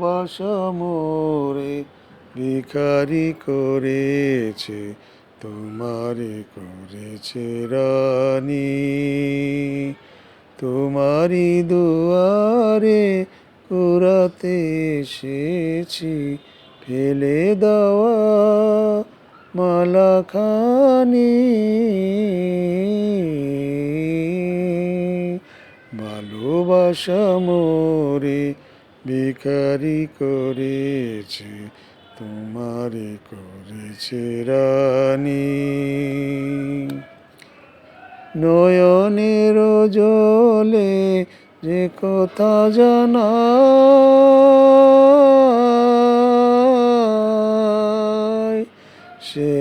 ভালোবাসা মোরে ভিখারি করেছে, তোমারে করেছে রানী। তোমারি দুয়ারে কুড়াতে এসেছি, ফেলে দেওয়া মালাখানি। ভালোবাসা মোরে ভিখারি করেছে, তোমারে করেছে রানী। নয়নের জলে যে কথা জানাই, সে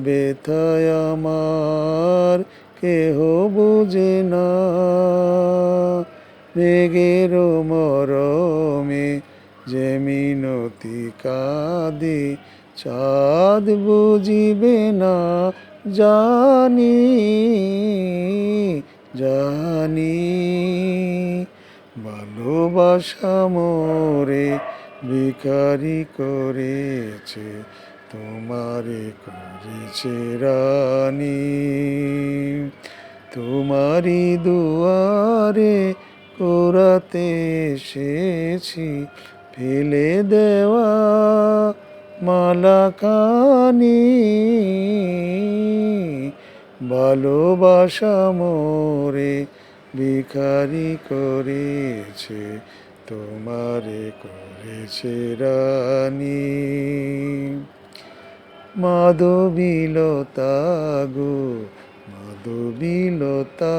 ব্যথায় আমার কেহ বুঝে না। মেঘের মরমে যে মিনতি কাঁদে, চাঁদ বুঝিবে না জানি, জানি। ভালোবাসা মোরে ভিখারি করেছে, তোমারে করেছে রানী। তোমারি দুয়ারে কুড়াতে এসেছি, ফেলে দেওয়া মালাখানি। ভালোবাসা মোরে ভিখারি করেছে, তোমারে করেছে রানী। মাধবীলতা গো মাধবীলতা,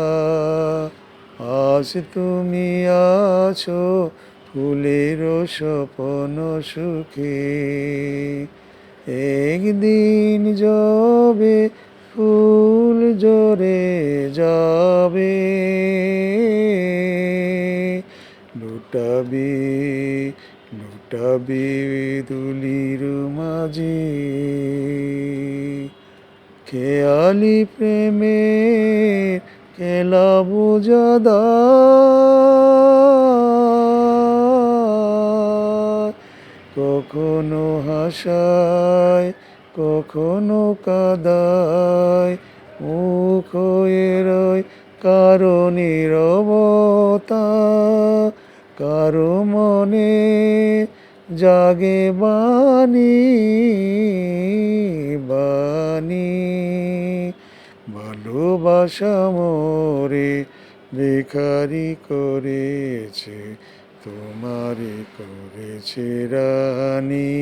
আজ তুমি আছো ফুলের স্বপ্ন সুখে। একদিন যবে ফুল ঝরে যাবে, লুটাবি লুটাবি দুলির মাঝে। খেয়ালি প্রেমের খেলা বুঝাদার, কখনো হাসায় কখনো কাঁদায়, মুখ হয়ে রয় কারো নীরবতা। কারো মনে জাগে বাণী, বাণী। ভালোবাসা মোরে ভিখারি করেছে, তোমারে করেছে রানী।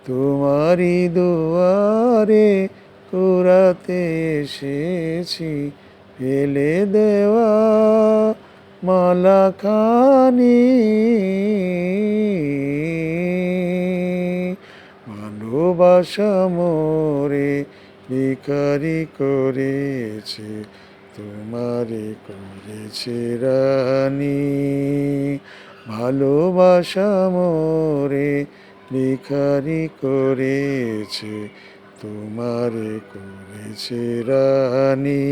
তোমারি দুয়ারে কুড়াতে এসেছি, ফেলে দেওয়া মালাখানি। ভালোবাসা মোরে ভিখারি করেছে, তোমারে করেছে রানী। ভালোবাসা মোরে ভিখারি করেছে, তোমারে করেছে রানী।